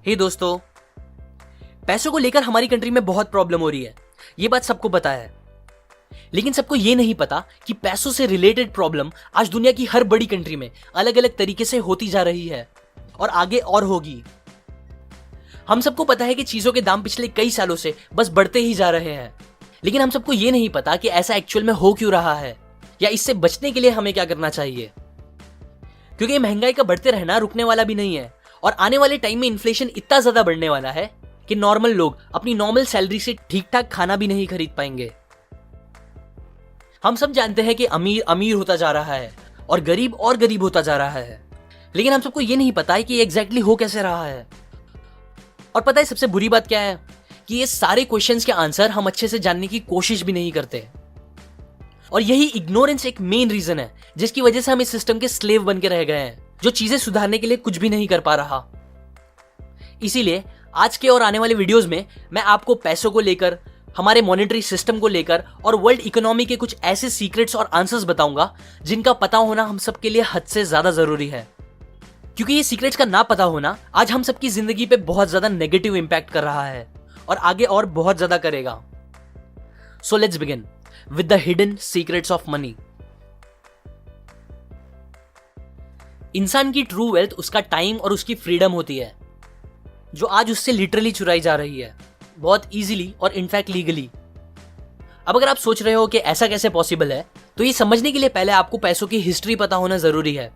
हे दोस्तों, पैसों को लेकर हमारी कंट्री में बहुत प्रॉब्लम हो रही है। ये बात सबको पता है, लेकिन सबको ये नहीं पता कि पैसों से रिलेटेड प्रॉब्लम आज दुनिया की हर बड़ी कंट्री में अलग अलग तरीके से होती जा रही है और आगे और होगी। हम सबको पता है कि चीजों के दाम पिछले कई सालों से बस बढ़ते ही जा रहे हैं, लेकिन हम सबको ये नहीं पता कि ऐसा एक्चुअल में हो क्यों रहा है या इससे बचने के लिए हमें क्या करना चाहिए। क्योंकि महंगाई का बढ़ते रहना रुकने वाला भी नहीं है और आने वाले टाइम में इन्फ्लेशन इतना ज्यादा बढ़ने वाला है कि नॉर्मल लोग अपनी नॉर्मल सैलरी से ठीक ठाक खाना भी नहीं खरीद पाएंगे। हम सब जानते हैं कि अमीर अमीर होता जा रहा है और गरीब होता जा रहा है, लेकिन हम सबको ये नहीं पता है कि एग्जैक्टली हो कैसे रहा है। और पता है सबसे बुरी बात क्या है कि ये सारे क्वेश्चंस के आंसर हम अच्छे से जानने की कोशिश भी नहीं करते। और यही इग्नोरेंस एक मेन रीजन है जिसकी वजह से हम इस सिस्टम के स्लेव बन के रह गए हैं, जो चीजें सुधारने के लिए कुछ भी नहीं कर पा रहा। इसीलिए आज के और आने वाले वीडियोस में मैं आपको पैसों को लेकर, हमारे मॉनेटरी सिस्टम को लेकर और वर्ल्ड इकोनॉमी के कुछ ऐसे सीक्रेट्स और आंसर्स बताऊंगा जिनका पता होना हम सबके लिए हद से ज्यादा जरूरी है। क्योंकि ये सीक्रेट्स का ना पता होना आज हम सबकी जिंदगी पे बहुत ज्यादा नेगेटिव इंपैक्ट कर रहा है और आगे और बहुत ज्यादा करेगा। So let's begin with the hidden secrets of money. इंसान की ट्रू वेल्थ उसका टाइम और उसकी फ्रीडम होती है, जो आज उससे लिटरली चुराई जा रही है, बहुत इजीली और इनफैक्ट लीगली। अब अगर आप सोच रहे हो कि ऐसा कैसे पॉसिबल है, तो ये समझने के लिए पहले आपको पैसों की हिस्ट्री पता होना जरूरी है।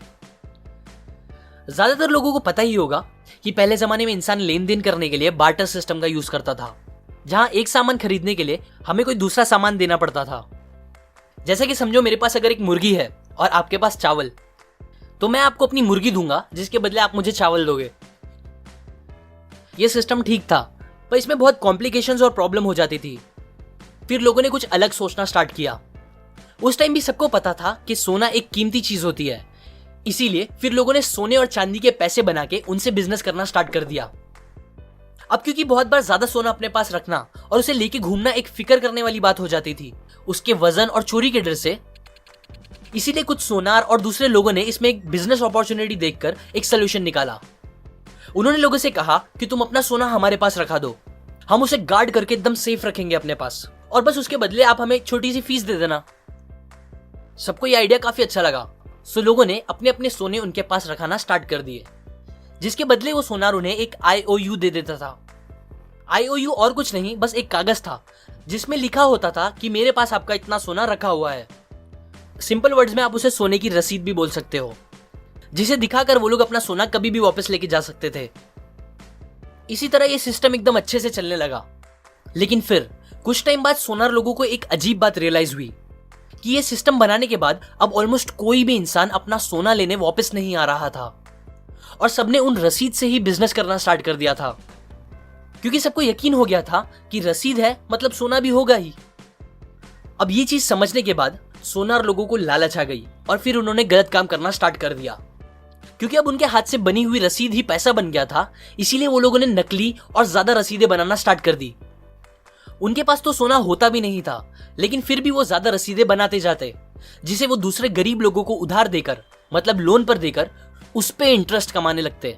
ज्यादातर लोगों को पता ही होगा कि पहले जमाने में इंसान लेन देन करने के लिए बार्टर सिस्टम का यूज करता था, जहां एक सामान खरीदने के लिए हमें कोई दूसरा सामान देना पड़ता था। जैसे कि समझो मेरे पास अगर एक मुर्गी है और आपके पास चावल, तो मैं आपको अपनी मुर्गी दूंगा जिसके बदले आप मुझे चावल दोगे। यह सिस्टम ठीक था, पर इसमें बहुत कॉम्प्लिकेशंस और प्रॉब्लम हो जाती थी। फिर लोगों ने कुछ अलग सोचना स्टार्ट किया। उस टाइम भी सबको पता था कि सोना एक कीमती चीज होती है, इसीलिए फिर लोगों ने सोने और चांदी के पैसे बना के उनसे बिजनेस करना स्टार्ट कर दिया। अब क्योंकि बहुत बार ज्यादा सोना अपने पास रखना और उसे लेके घूमना एक फिक्र करने वाली बात हो जाती थी, उसके वजन और चोरी के डर से, इसीलिए कुछ सोनार और दूसरे लोगों ने इसमें एक बिजनेस अपॉर्चुनिटी देखकर एक सोल्यूशन निकाला। उन्होंने लोगों से कहा कि तुम अपना सोना हमारे पास रखा दो, हम उसे गार्ड करके एकदम सेफ रखेंगे अपने पास, और बस उसके बदले आप हमें एक छोटी सी फीस दे देना। सबको ये आइडिया काफी अच्छा लगा, सो लोगों ने अपने अपने सोने उनके पास रखाना स्टार्ट कर दिए, जिसके बदले वो सोनार उन्हें एक IOU दे देता था। IOU और कुछ नहीं, बस एक कागज था जिसमें लिखा होता था कि मेरे पास आपका इतना सोना रखा हुआ है। सिंपल वर्ड्स में आप उसे सोने की रसीद भी बोल सकते हो, जिसे दिखाकर वो लोग अपना सोना कभी भी वापस लेके जा सकते थे। इसी तरह ये सिस्टम एकदम अच्छे से चलने लगा। लेकिन फिर कुछ टाइम बाद सोनार लोगों को एक अजीब बात रियलाइज हुई कि ये सिस्टम बनाने के बाद अब ऑलमोस्ट कोई भी इंसान अपना सोना लेने वापस नहीं आ रहा था और सबने उन रसीद से ही बिजनेस करना स्टार्ट कर दिया था, क्योंकि सबको यकीन हो गया था कि रसीद है मतलब सोना भी होगा ही। अब ये चीज समझने के बाद सोनार लोगों को लालच आ गई और फिर उन्होंने गलत काम करना स्टार्ट कर दिया। क्योंकि अब उनके हाथ से बनी हुई रसीद ही पैसा बन गया था, इसीलिए वो लोगों ने नकली और ज्यादा रसीदें बनाना स्टार्ट कर दी। उनके पास तो सोना होता भी नहीं था, लेकिन फिर भी वो ज्यादा रसीदें बनाते जाते, जिसे वो दूसरे गरीब लोगों को उधार देकर, मतलब लोन पर देकर, उस पे इंटरेस्ट कमाने लगते।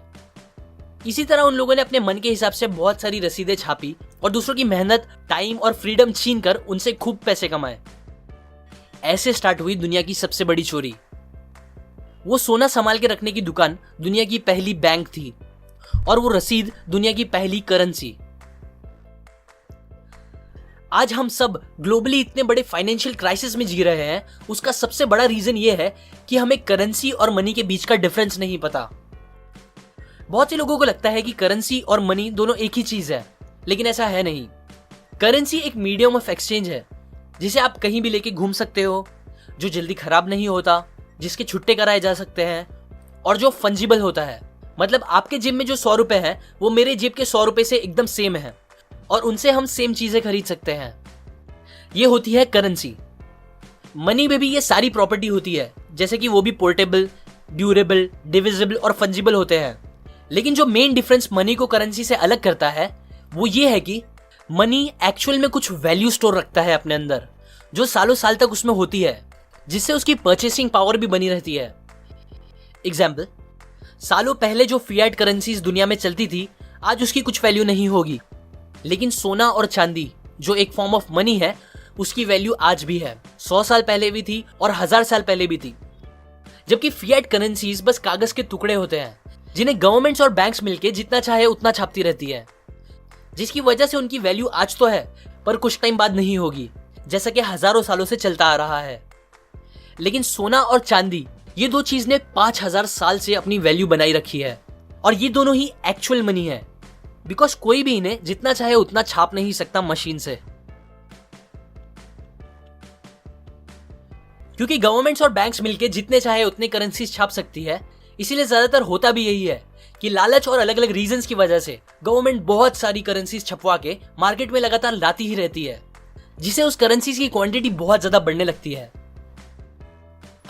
इसी तरह उन लोगों ने अपने मन के हिसाब से बहुत सारी रसीदें छापी और दूसरों की मेहनत, टाइम और फ्रीडम छीन कर उनसे खूब पैसे कमाए। ऐसे स्टार्ट हुई दुनिया की सबसे बड़ी चोरी। वो सोना संभाल के रखने की दुकान दुनिया की पहली बैंक थी और वो रसीद दुनिया की पहली करेंसी। आज हम सब ग्लोबली इतने बड़े फाइनेंशियल क्राइसिस में जी रहे हैं, उसका सबसे बड़ा रीजन ये है कि हमें करेंसी और मनी के बीच का डिफरेंस नहीं पता। बहुत से लोगों को लगता है कि करेंसी और मनी दोनों एक ही चीज है, लेकिन ऐसा है नहीं। करेंसी एक मीडियम ऑफ एक्सचेंज है जिसे आप कहीं भी लेके घूम सकते हो, जो जल्दी खराब नहीं होता, जिसके छुट्टे कराए जा सकते हैं और जो फंजिबल होता है। मतलब आपके जेब में जो 100 रुपए है वो मेरे जेब के 100 रुपए से एकदम सेम है और उनसे हम सेम चीजें खरीद सकते हैं। ये होती है करेंसी। मनी में भी ये सारी प्रॉपर्टी होती है, जैसे कि वो भी पोर्टेबल, ड्यूरेबल, डिविजिबल और फंजिबल होते हैं। लेकिन जो मेन डिफरेंस मनी को करेंसी से अलग करता है वो ये है कि मनी एक्चुअल में कुछ वैल्यू स्टोर रखता है अपने अंदर, जो सालों साल तक उसमें होती है, जिससे उसकी परचेसिंग पावर भी बनी रहती है। एग्जाम्पल, सालों पहले जो फिएट करेंसीज दुनिया में चलती थी आज उसकी कुछ वैल्यू नहीं होगी। लेकिन सोना और चांदी जो एक फॉर्म ऑफ मनी है, उसकी वैल्यू आज भी है, 100 साल पहले भी थी और 1000 साल पहले भी थी। जबकि फिएट करेंसीज बस कागज के टुकड़े होते हैं जिन्हें गवर्नमेंट्स और बैंक्स मिलके जितना चाहे उतना छापती रहती है, जिसकी वजह से उनकी वैल्यू आज तो है पर कुछ टाइम बाद नहीं होगी, जैसा कि हजारों सालों से चलता आ रहा है। लेकिन सोना और चांदी, ये दो चीज ने 5000 साल से अपनी वैल्यू बनाई रखी है और ये दोनों ही एक्चुअल मनी है, बिकॉज कोई भी इन्हें जितना चाहे उतना छाप नहीं सकता मशीन से। क्योंकि गवर्नमेंट्स और बैंक्स मिलके जितने चाहे उतने करेंसीज छाप सकती है, इसीलिए ज्यादातर होता भी यही है कि लालच और अलग अलग रीजंस की वजह से गवर्नमेंट बहुत सारी करेंसीज छपवा के मार्केट में लगातार लाती ही रहती है, जिसे उस करेंसीज की क्वांटिटी बहुत ज्यादा बढ़ने लगती है।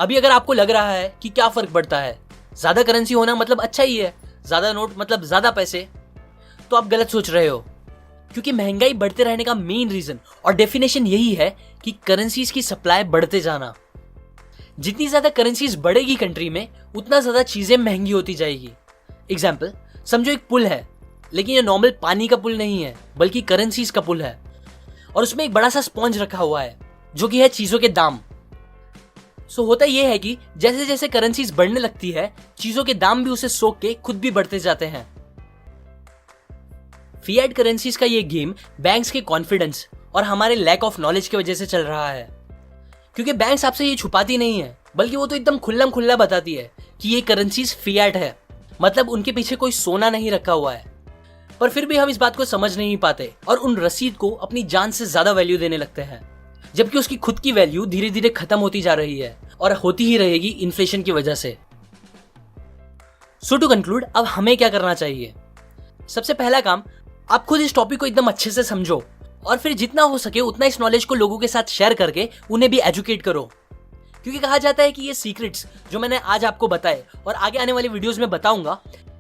अभी अगर आपको लग रहा है कि क्या फर्क पड़ता है, ज्यादा करेंसी होना मतलब अच्छा ही है, ज्यादा नोट मतलब ज्यादा पैसे, तो आप गलत सोच रहे हो। क्योंकि महंगाई बढ़ते रहने का मेन रीजन और डेफिनेशन यही है कि करेंसीज की सप्लाई बढ़ते जाना। जितनी ज्यादा करेंसीज बढ़ेगी कंट्री में, उतना ज्यादा चीजें महंगी होती जाएगी। एग्जाम्पल, समझो एक पुल है, लेकिन ये नॉर्मल पानी का पुल नहीं है बल्कि करेंसीज का पुल है, और उसमें एक बड़ा सा स्पॉन्ज रखा हुआ है जो कि है चीजों के दाम। सो होता यह है कि जैसे जैसे करेंसीज बढ़ने लगती है, चीजों के दाम भी उसे सोख के खुद भी बढ़ते जाते हैं। फिएट करेंसीज का ये गेम बैंक्स के कॉन्फिडेंस और हमारे लैक ऑफ नॉलेज की वजह से चल रहा है। क्योंकि बैंक्स आपसे ये छुपाती नहीं है, बल्कि वो तो एकदम खुल्लम खुल्ला बताती है कि ये करेंसीज फिएट है, मतलब उनके पीछे कोई सोना नहीं रखा हुआ है। पर फिर भी हम इस बात को समझ नहीं पाते और उन रसीद को अपनी जान से ज्यादा वैल्यू देने लगते हैं, जबकि उसकी खुद की वैल्यू धीरे धीरे खत्म होती जा रही है और होती ही रहेगी इन्फ्लेशन की वजह से। सो टू कंक्लूड, अब हमें क्या करना चाहिए? सबसे पहला काम, आप खुद इस टॉपिक को एकदम अच्छे से समझो और फिर जितना हो सके उतना इस नॉलेज को लोगों के साथ शेयर करके उन्हें भी एजुकेट करो। क्योंकि कहा जाता है कि ये सीक्रेट्स जो मैंने आज आपको बताए और आगे आने वाली वीडियोस में बताऊंगा,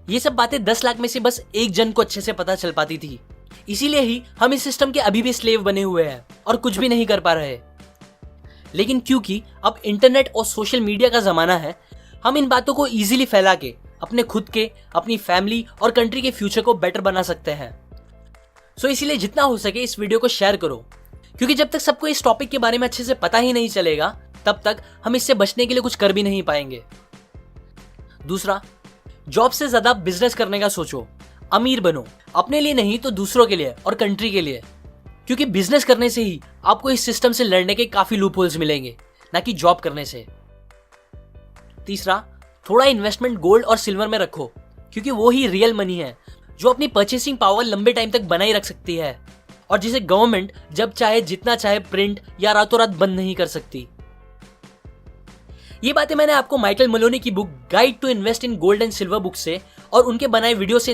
ये सब बातें 10 लाख में से बस एक जन को अच्छे से पता चल पाती थी। इसीलिए ही हम इस सिस्टम के अभी भी स्लेव बने हुए हैं और कुछ भी नहीं कर पा रहे। लेकिन क्योंकि अब इंटरनेट और सोशल मीडिया का जमाना है, हम इन बातों को इजीली फैला के अपने खुद के, अपनी फैमिली और कंट्री के फ्यूचर को बेटर बना सकते हैं। सो इसीलिए जितना हो सके इस वीडियो को शेयर करो, क्योंकि जब तक सबको इस टॉपिक के बारे में अच्छे से पता ही नहीं चलेगा, तब तक हम इससे बचने के लिए कुछ कर भी नहीं पाएंगे। दूसरा, जॉब से ज्यादा बिजनेस करने का सोचो, अमीर बनो, अपने लिए नहीं तो दूसरों के लिए और कंट्री के लिए। क्योंकि बिजनेस करने से ही आपको इस सिस्टम से लड़ने के काफी लूपहोल्स मिलेंगे, ना कि जॉब करने से। तीसरा, थोड़ा इन्वेस्टमेंट गोल्ड और सिल्वर में रखो, क्योंकि वो ही रियल मनी है जो अपनी परचेसिंग पावर लंबे टाइम तक बनाए रख सकती है और जिसे गवर्नमेंट जब चाहे जितना चाहे प्रिंट या रातों रात बंद नहीं कर सकती। ये बातें मैंने आपको माइकल मलोनी की book guide to invest in gold and silver book से और उनके बनाए वीडियो से